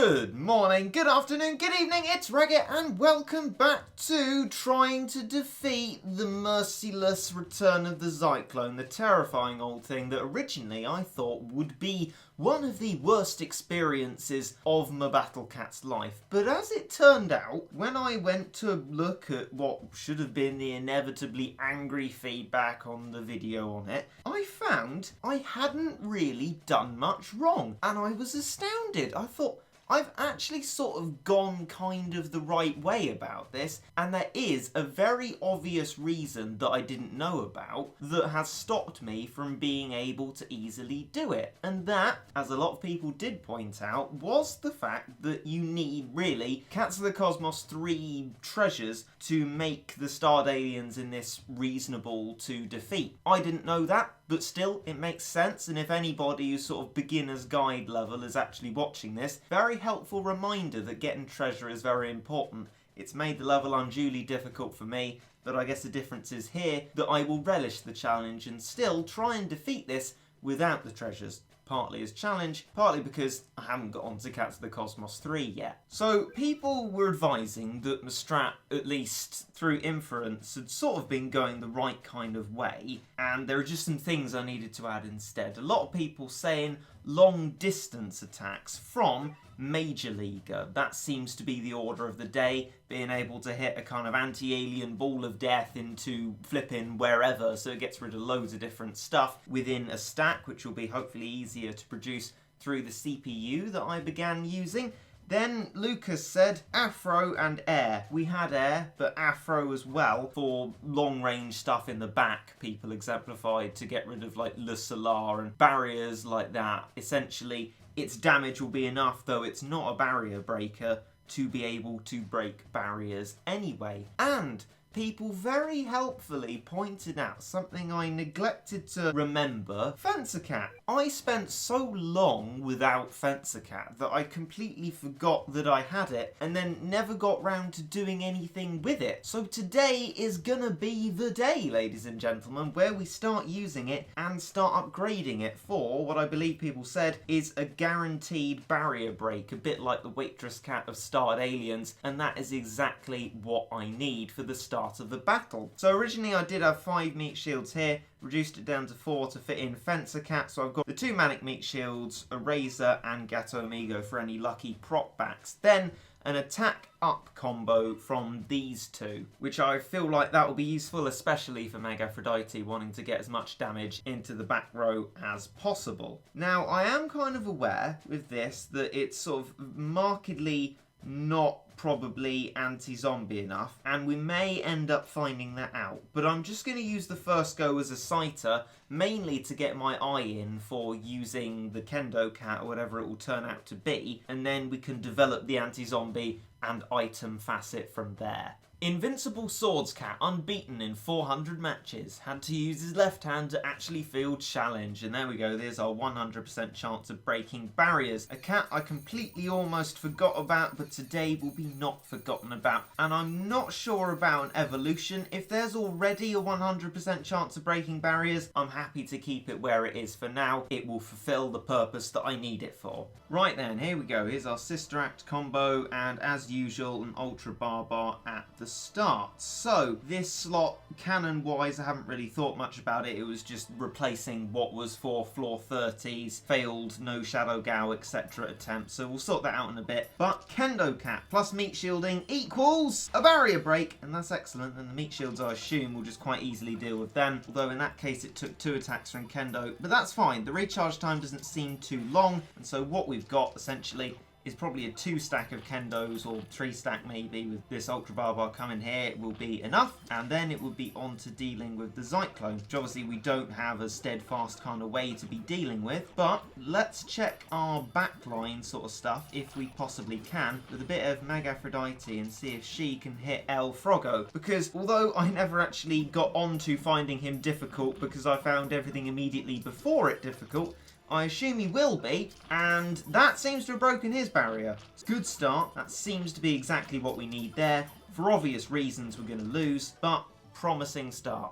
Good morning, good afternoon, good evening, it's Regit and welcome back to trying to defeat the merciless return of the Zyclone, the terrifying old thing that originally I thought would be one of the worst experiences of my Battle Cat's life. But as it turned out, when I went to look at what should have been the inevitably angry feedback on the video on it, I found I hadn't really done much wrong. And I was astounded. I thought, I've actually sort of gone kind of the right way about this, and there is a very obvious reason that I didn't know about that has stopped me from being able to easily do it. And that, as a lot of people did point out, was the fact that you need, really, Cats of the Cosmos 3 treasures to make the starred aliens in this reasonable to defeat. I didn't know that, but still, it makes sense, and if anybody who's sort of beginner's guide level is actually watching this, very helpful reminder that getting treasure is very important. It's made the level unduly difficult for me, but I guess the difference is here that I will relish the challenge and still try and defeat this without the treasures. Partly as challenge, partly because I haven't got onto Cats of the Cosmos 3 yet. So people were advising that my strat, at least through inference, had sort of been going the right kind of way, and there are just some things I needed to add instead. A lot of people saying long distance attacks from Major Leaguer. That seems to be the order of the day, being able to hit a kind of anti-alien ball of death into flipping wherever, so it gets rid of loads of different stuff within a stack, which will be hopefully easier to produce through the CPU that I began using. Then Lucas said Afro and Air. We had Air, but Afro as well for long-range stuff in the back. People exemplified to get rid of like Le Solar and barriers like that. Essentially, its damage will be enough, though it's not a barrier breaker, to be able to break barriers anyway. And people very helpfully pointed out something I neglected to remember. Fencer Cat. I spent so long without Fencer Cat that I completely forgot that I had it and then never got round to doing anything with it. So today is gonna be the day, ladies and gentlemen, where we start using it and start upgrading it for what I believe people said is a guaranteed barrier break, a bit like the Waitress Cat of Starred Aliens, and that is exactly what I need for the start of the battle. So originally I did have 5 meat shields here, reduced it down to 4 to fit in Fencer Cat, so I've got the 2 Manic meat shields, a Razor and Gato Amigo for any lucky prop backs. Then an attack up combo from these two, which I feel like that will be useful, especially for Meg Aphrodite wanting to get as much damage into the back row as possible. Now I am kind of aware with this that it's sort of markedly not probably anti-zombie enough, and we may end up finding that out, but I'm just going to use the first go as a sighter, mainly to get my eye in for using the Kendo Cat or whatever it will turn out to be, and then we can develop the anti-zombie and item facet from there. Invincible Swords Cat, unbeaten in 400 matches, had to use his left hand to actually field challenge, and there we go, there's our 100% chance of breaking barriers. A cat I completely almost forgot about, but today will be not forgotten about, and I'm not sure about an evolution. If there's already a 100% chance of breaking barriers, I'm happy to keep it where it is for now. It will fulfill the purpose that I need it for. Right then, here we go, here's our Sister Act combo, and as usual, an Ultra Barbar at the start. So this slot, cannon wise, I haven't really thought much about it. It was just replacing what was for floor 30s failed no shadow gow etc attempts, so we'll sort that out in a bit. But Kendo Cat plus meat shielding equals a barrier break, and that's excellent, and the meat shields I assume will just quite easily deal with them, although in that case it took 2 attacks from Kendo, but that's fine. The recharge time doesn't seem too long, and so what we've got essentially is probably a 2 stack of Kendos, or 3 stack maybe, with this Ultra Barbar coming here. It will be enough, and then it would be on to dealing with the Zyclone, which obviously we don't have a steadfast kind of way to be dealing with, but let's check our backline sort of stuff, if we possibly can, with a bit of Meg Aphrodite and see if she can hit El Frogo, because although I never actually got on to finding him difficult because I found everything immediately before it difficult, I assume he will be, and that seems to have broken his barrier. It's a good start. That seems to be exactly what we need there. For obvious reasons, we're going to lose, but promising start.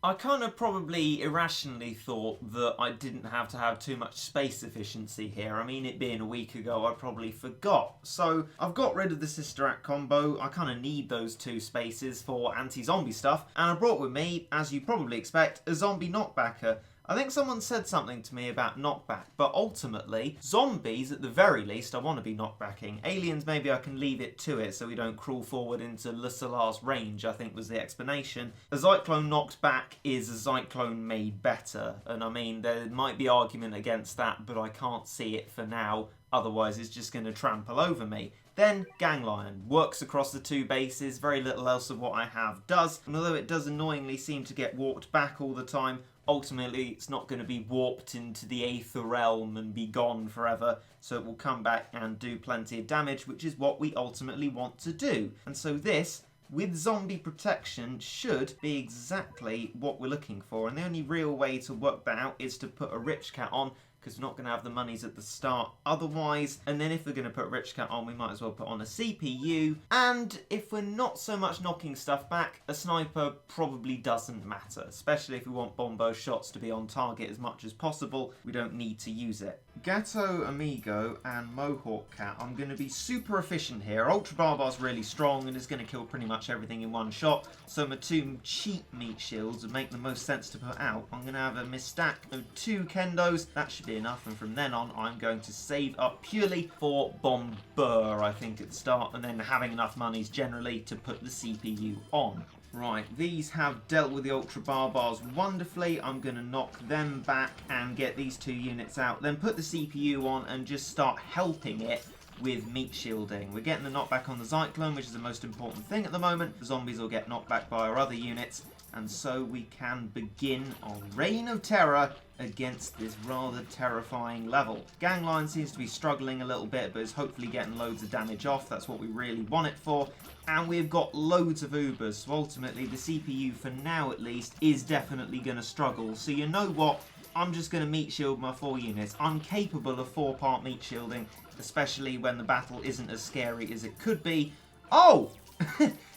I kind of probably irrationally thought that I didn't have to have too much space efficiency here. I mean, it being a week ago, I probably forgot. So I've got rid of the Sister Act combo. I kind of need those 2 spaces for anti-zombie stuff. And I brought with me, as you probably expect, a zombie knockbacker. I think someone said something to me about knockback, but ultimately, zombies, at the very least, I want to be knockbacking. Aliens, maybe I can leave it to it so we don't crawl forward into Le Solar's range, I think was the explanation. A Zyclone knocked back is a Zyclone made better, and I mean, there might be argument against that, but I can't see it for now, otherwise it's just going to trample over me. Then, Ganglion works across the 2 bases, very little else of what I have does, and although it does annoyingly seem to get warped back all the time, ultimately it's not going to be warped into the Aether Realm and be gone forever, so it will come back and do plenty of damage, which is what we ultimately want to do. And so this, with zombie protection, should be exactly what we're looking for, and the only real way to work that out is to put a Rich Cat on, because we're not going to have the monies at the start otherwise. And then if we're going to put Rich Cat on, we might as well put on a CPU. And if we're not so much knocking stuff back, a sniper probably doesn't matter, especially if we want Bombo shots to be on target as much as possible. We don't need to use it. Gato Amigo and Mohawk Cat, I'm going to be super efficient here. Ultra Barbar's really strong and is going to kill pretty much everything in one shot, so my 2 cheap meat shields would make the most sense to put out. I'm going to have a misstack of 2 Kendos, that should be enough, and from then on I'm going to save up purely for Bomber, I think, at the start, and then having enough monies generally to put the CPU on. Right, these have dealt with the Ultra Barbars wonderfully. I'm going to knock them back and get these 2 units out, then put the CPU on and just start helping it with meat shielding. We're getting the knockback on the Zyclone, which is the most important thing at the moment. The zombies will get knocked back by our other units, and so we can begin our reign of terror against this rather terrifying level. Ganglion seems to be struggling a little bit, but is hopefully getting loads of damage off. That's what we really want it for. And we've got loads of Ubers, so ultimately the CPU, for now at least, is definitely going to struggle. So you know what? I'm just going to meat shield my 4 units. I'm capable of 4-part meat shielding, especially when the battle isn't as scary as it could be. Oh!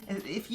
If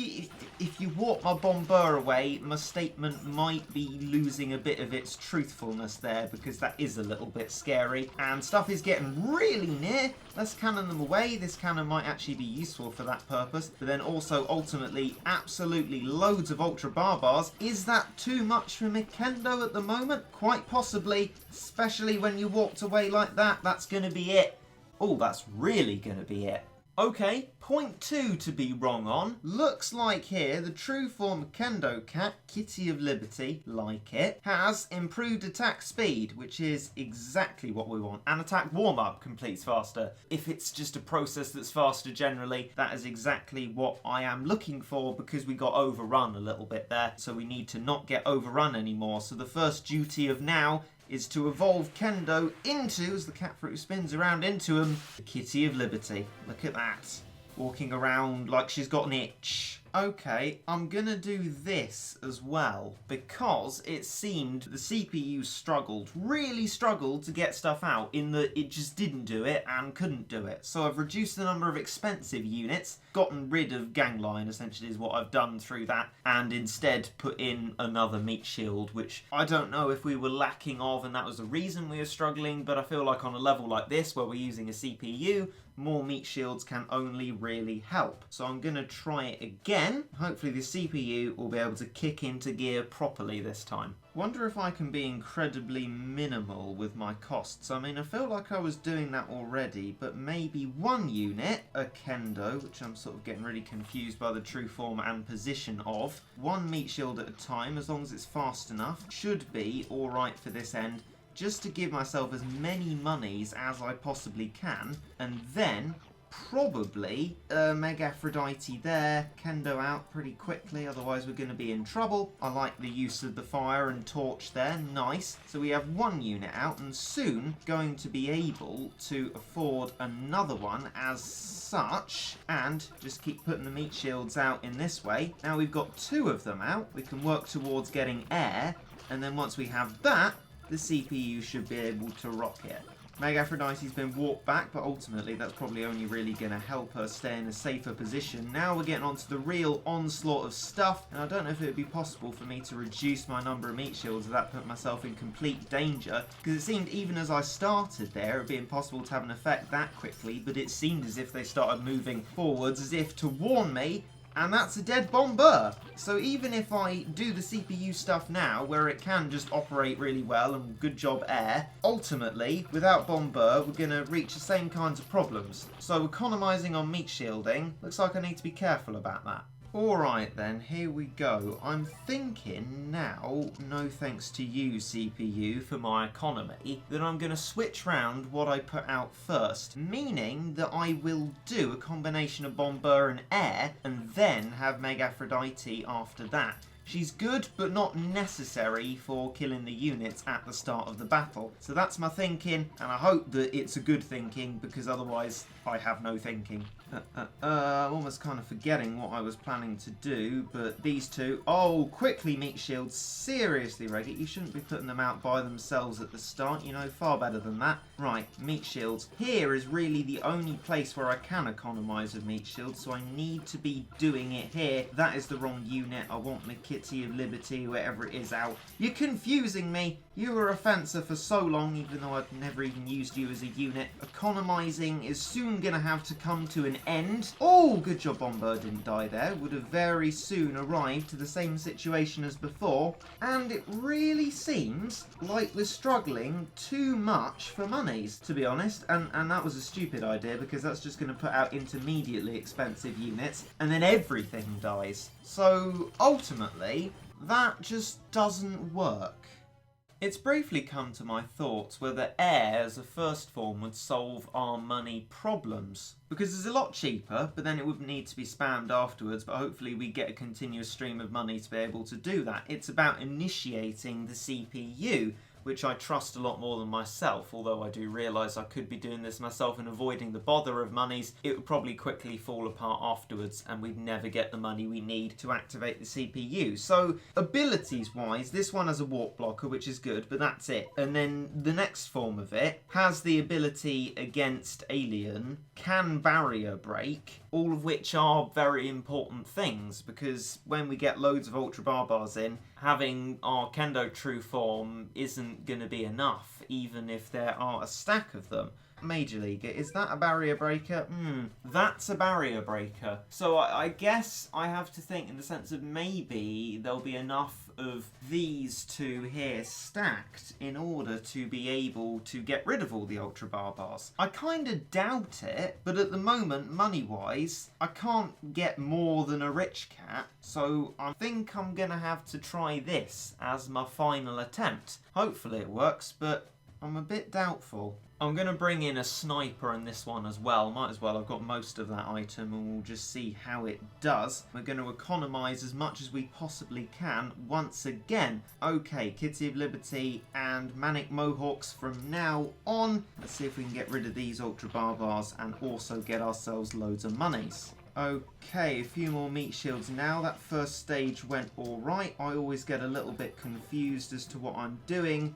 you warp my Bomber away, my statement might be losing a bit of its truthfulness there, because that is a little bit scary. And stuff is getting really near. Let's cannon them away. This cannon might actually be useful for that purpose. But then also, ultimately, absolutely loads of Ultra Barbars. Is that too much for Mikendo at the moment? Quite possibly, especially when you walked away like that. That's going to be it. Oh, that's really going to be it. Okay, point 2 to be wrong on. Looks like here the true form Kendo Cat, Kitty of Liberty, like it, has improved attack speed, which is exactly what we want. And attack warm-up completes faster. If it's just a process that's faster generally, that is exactly what I am looking for, because we got overrun a little bit there. So we need to not get overrun anymore. So the first duty of now is to evolve Kendo into, as the cat fruit spins around into him, the Kitty of Liberty. Look at that. Walking around like she's got an itch. Okay, I'm gonna do this as well, because it seemed the CPU really struggled to get stuff out, in that it just didn't do it and couldn't do it. So I've reduced the number of expensive units, gotten rid of Ganglion essentially is what I've done through that, and instead put in another meat shield, which I don't know if we were lacking of and that was the reason we were struggling, but I feel like on a level like this where we're using a CPU, more meat shields can only really help. So I'm going to try it again. Hopefully the CPU will be able to kick into gear properly this time. Wonder if I can be incredibly minimal with my costs. I mean, I feel like I was doing that already, but maybe 1 unit, a Kendo, which I'm sort of getting really confused by the true form and position of. 1 meat shield at a time, as long as it's fast enough, should be alright for this end, just to give myself as many monies as I possibly can, and then probably Mega Aphrodite there, Kendo out pretty quickly, otherwise we're going to be in trouble. I like the use of the fire and torch there, nice. So we have 1 unit out, and soon going to be able to afford another one as such, and just keep putting the meat shields out in this way. Now we've got 2 of them out, we can work towards getting air, and then once we have that, the CPU should be able to rock it. Meg Aphrodite's been walked back, but ultimately that's probably only really going to help her stay in a safer position. Now we're getting onto the real onslaught of stuff, and I don't know if it would be possible for me to reduce my number of meat shields without putting myself in complete danger, because it seemed even as I started there, it would be impossible to have an effect that quickly, but it seemed as if they started moving forwards as if to warn me. And that's a dead bomber. So even if I do the CPU stuff now, where it can just operate really well and good job air, ultimately, without bomber, we're going to reach the same kinds of problems. So economising on meat shielding, looks like I need to be careful about that. Alright then, here we go. I'm thinking now, no thanks to you CPU for my economy, that I'm going to switch round what I put out first, meaning that I will do a combination of bomber and air, and then have Meg Aphrodite after that. She's good, but not necessary for killing the units at the start of the battle. So that's my thinking, and I hope that it's a good thinking, because otherwise I have no thinking. I'm almost kind of forgetting what I was planning to do, but these two... Oh, quickly, meat shields. Seriously, Regit, you shouldn't be putting them out by themselves at the start. You know, far better than that. Right, meat shields. Here is really the only place where I can economise with meat shields, so I need to be doing it here. That is the wrong unit. I want my Kitty of Liberty, whatever it is, out. You're confusing me. You were a fencer for so long, even though I've never even used you as a unit. Economising is soon going to have to come to an end. Oh, good job Bomber didn't die there. Would have very soon arrived to the same situation as before. And it really seems like we're struggling too much for monies, to be honest. And that was a stupid idea, because that's just going to put out intermediately expensive units, and then everything dies. So, ultimately, that just doesn't work. It's briefly come to my thoughts whether air as a first form would solve our money problems. Because it's a lot cheaper, but then it wouldn't need to be spammed afterwards, but hopefully we get a continuous stream of money to be able to do that. It's about initiating the CPU, which I trust a lot more than myself, although I do realise I could be doing this myself and avoiding the bother of monies. It would probably quickly fall apart afterwards, and we'd never get the money we need to activate the CPU. So, abilities-wise, this one has a warp blocker, which is good, but that's it. And then the next form of it has the ability against alien, can barrier break, all of which are very important things, because when we get loads of Ultra Barbars in, having our Kendo True form isn't going to be enough, even if there are a stack of them. Major League, is that a barrier breaker? That's a barrier breaker. So I guess I have to think in the sense of maybe there'll be enough of these two here stacked in order to be able to get rid of all the Ultra Barbars. I kind of doubt it, but at the moment, money-wise, I can't get more than a rich cat, so I think I'm going to have to try this as my final attempt. Hopefully it works, but I'm a bit doubtful. I'm going to bring in a sniper in this one as well. Might as well, I've got most of that item and we'll just see how it does. We're going to economise as much as we possibly can once again. Okay, Kitty of Liberty and Manic Mohawks from now on. Let's see if we can get rid of these Ultra Barbars and also get ourselves loads of monies. Okay, a few more meat shields now. That first stage went alright. I always get a little bit confused as to what I'm doing,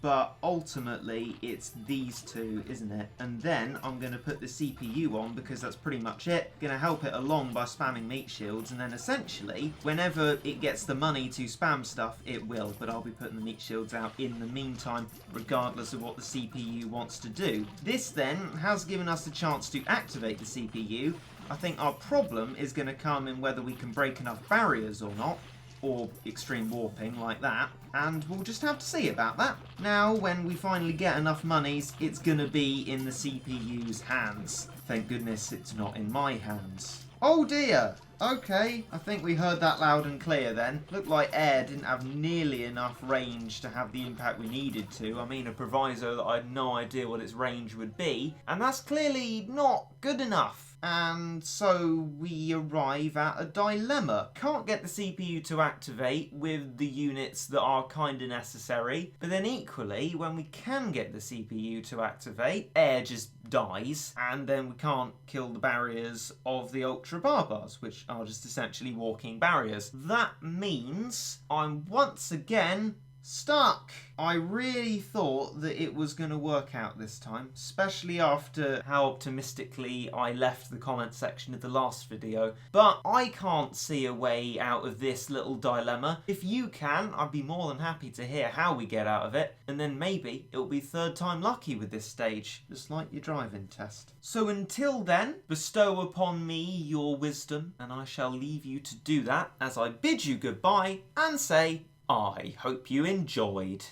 but ultimately it's these two, isn't it? And then I'm going to put the CPU on, because that's pretty much it. Going to help it along by spamming meat shields, and then essentially, whenever it gets the money to spam stuff, it will. But I'll be putting the meat shields out in the meantime, regardless of what the CPU wants to do. This then has given us a chance to activate the CPU. I think our problem is going to come in whether we can break enough barriers or not, or extreme warping like that, and we'll just have to see about that. Now, when we finally get enough monies, it's gonna be in the CPU's hands. Thank goodness it's not in my hands. Oh dear! Okay, I think we heard that loud and clear then. Looked like air didn't have nearly enough range to have the impact we needed to. I mean, a proviso that I had no idea what its range would be, and that's clearly not good enough. And so we arrive at a dilemma. Can't get the CPU to activate with the units that are kind of necessary, but then equally, when we can get the CPU to activate, air just dies, and then we can't kill the barriers of the Ultra Barbars, which are just essentially walking barriers. That means I'm once again Stuck! I really thought that it was going to work out this time, especially after how optimistically I left the comment section of the last video. But I can't see a way out of this little dilemma. If you can, I'd be more than happy to hear how we get out of it, and then maybe it'll be third time lucky with this stage, just like your driving test. So until then, bestow upon me your wisdom, and I shall leave you to do that as I bid you goodbye and say, I hope you enjoyed.